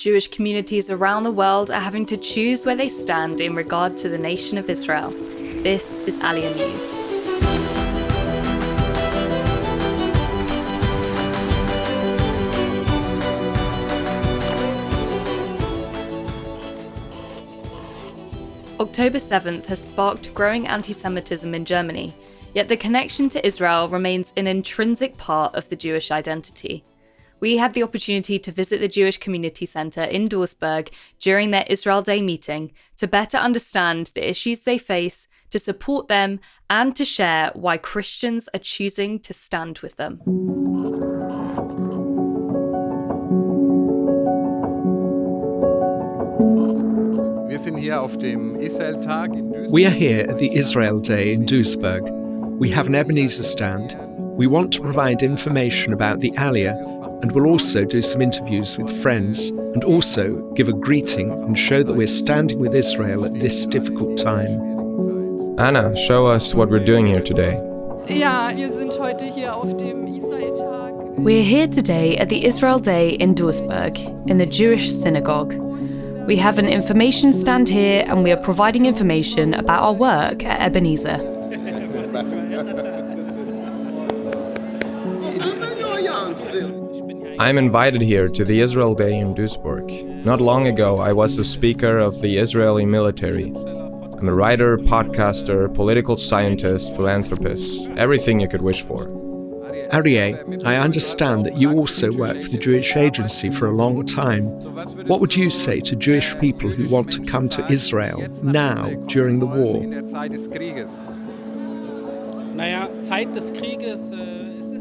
Jewish communities around the world are having to choose where they stand in regard to the nation of Israel. This is ALIYAH News. October 7th has sparked growing anti-Semitism in Germany, yet the connection to Israel remains an intrinsic part of the Jewish identity. We had the opportunity to visit the Jewish Community Centre in Diaspora during their Israel Day meeting to better understand the issues they face, to support them, and to share why Christians are choosing to stand with them. We are here at the Israel Day in Duisburg. We have an Ebenezer stand. We want to provide information about the ALIYAH, and we'll also do some interviews with friends and also give a greeting and show that we're standing with Israel at this difficult time. Anna, show us what we're doing here today. We're here today at the Israel Day in Duisburg, in the Jewish synagogue. We have an information stand here and we are providing information about our work at Ebenezer. I'm invited here to the Israel Day in Duisburg. Not long ago, I was the speaker of the Israeli military. I'm a writer, podcaster, political scientist, philanthropist, everything you could wish for. ALIYAH, I understand that you also work for the Jewish Agency for a long time. What would you say to Jewish people who want to come to Israel now, during the war?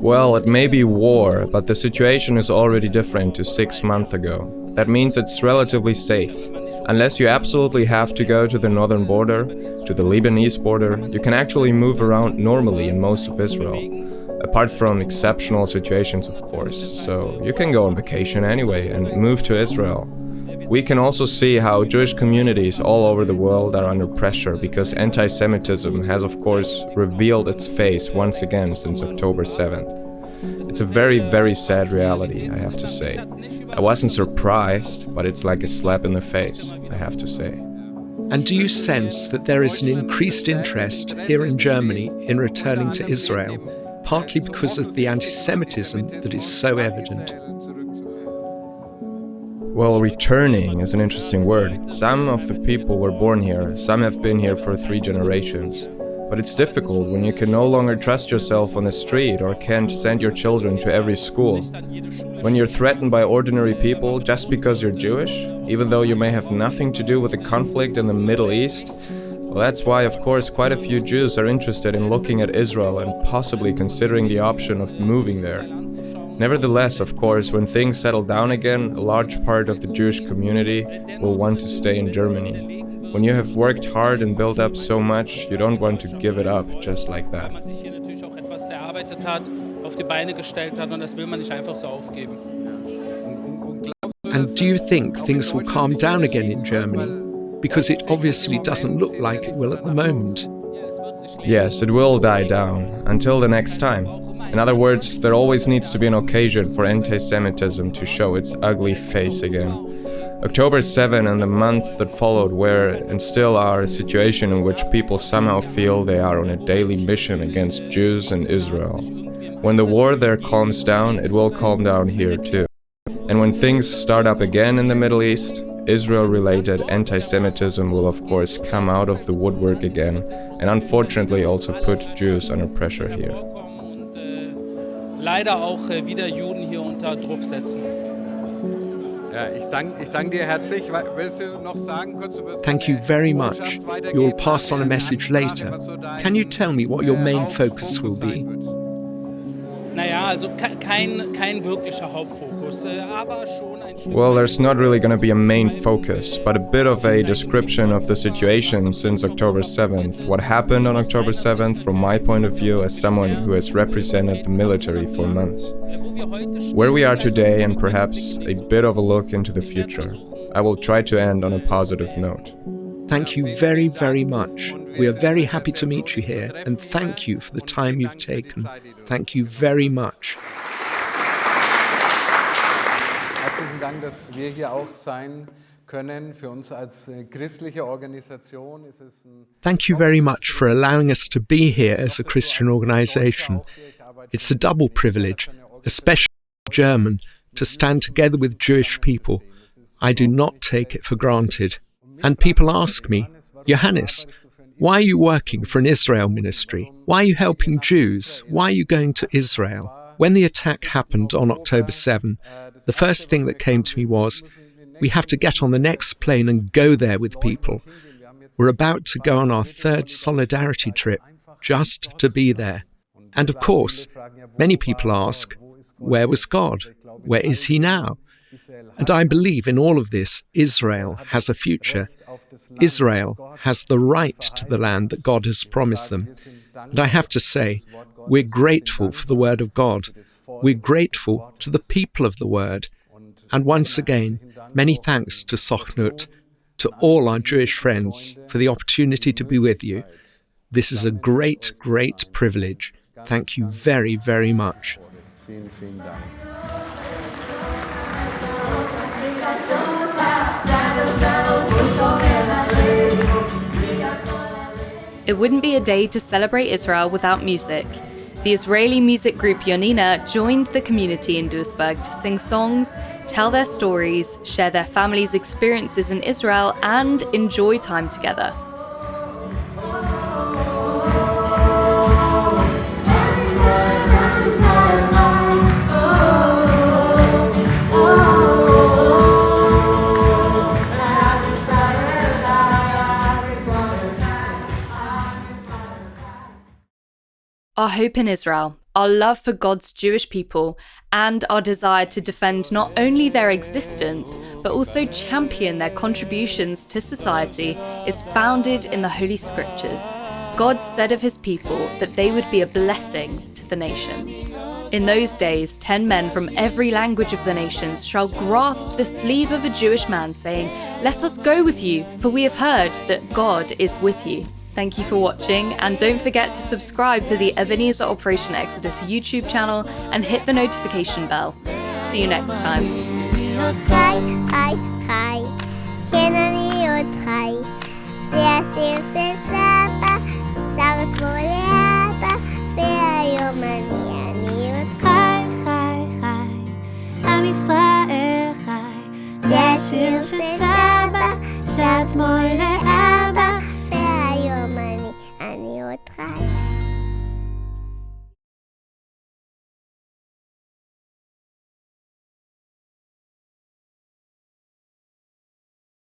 Well, it may be war, but the situation is already different to 6 months ago. That means it's relatively safe. Unless you absolutely have to go to the northern border, to the Lebanese border, you can actually move around normally in most of Israel. Apart from exceptional situations, of course, so you can go on vacation anyway and move to Israel. We can also see how Jewish communities all over the world are under pressure because anti-Semitism has, of course, revealed its face once again since October 7th. It's a very, very sad reality, I have to say. I wasn't surprised, but it's like a slap in the face, I have to say. And do you sense that there is an increased interest here in Germany in returning to Israel, partly because of the anti-Semitism that is so evident? Well, returning is an interesting word. Some of the people were born here, some have been here for 3 generations. But it's difficult when you can no longer trust yourself on the street or can't send your children to every school. When you're threatened by ordinary people just because you're Jewish, even though you may have nothing to do with the conflict in the Middle East, well, that's why, of course, quite a few Jews are interested in looking at Israel and possibly considering the option of moving there. Nevertheless, of course, when things settle down again, a large part of the Jewish community will want to stay in Germany. When you have worked hard and built up so much, you don't want to give it up just like that. And do you think things will calm down again in Germany? Because it obviously doesn't look like it will at the moment. Yes, it will die down, until the next time. In other words, there always needs to be an occasion for anti-Semitism to show its ugly face again. October 7 and the month that followed were, and still are, a situation in which people somehow feel they are on a daily mission against Jews and Israel. When the war there calms down, it will calm down here too. And when things start up again in the Middle East, Israel-related anti-Semitism will of course come out of the woodwork again, and unfortunately also put Jews under pressure here. Leider auch wieder Juden hier unter Druck setzen. Thank you very much. You will pass on a message later. Can you tell me what your main focus will be? Well, there's not really going to be a main focus, but a bit of a description of the situation since October 7th, what happened on October 7th from my point of view as someone who has represented the military for months. Where we are today and perhaps a bit of a look into the future. I will try to end on a positive note. Thank you very, very much. We are very happy to meet you here, and thank you for the time you've taken. Thank you very much. Dank, dass wir hier auch sein können. Für uns als christliche Organisation ist es Thank you very much for allowing us to be here as a Christian organisation. It's a double privilege, especially German, to stand together with Jewish people. I do not take it for granted. And people ask me, Johannes, why are you working for an Israel ministry? Why are you helping Jews? Why are you going to Israel? When the attack happened on October 7, the first thing that came to me was, we have to get on the next plane and go there with people. We're about to go on our third solidarity trip, just to be there. And of course, many people ask, where was God? Where is he now? And I believe in all of this, Israel has a future. Israel has the right to the land that God has promised them. And I have to say, we're grateful for the word of God. We're grateful to the people of the word. And once again, many thanks to Sochnut, to all our Jewish friends for the opportunity to be with you. This is a great, great privilege. Thank you very, very much. Vielen, vielen Dank. It wouldn't be a day to celebrate Israel without music. The Israeli music group Yonina joined the community in Duisburg to sing songs, tell their stories, share their families' experiences in Israel, and enjoy time together. Our hope in Israel, our love for God's Jewish people, and our desire to defend not only their existence, but also champion their contributions to society is founded in the Holy Scriptures. God said of his people that they would be a blessing to the nations. In those days, 10 men from every language of the nations shall grasp the sleeve of a Jewish man, saying, "Let us go with you, for we have heard that God is with you." Thank you for watching, and don't forget to subscribe to the Ebenezer Operation Exodus YouTube channel and hit the notification bell. See you next time. אני עוד חי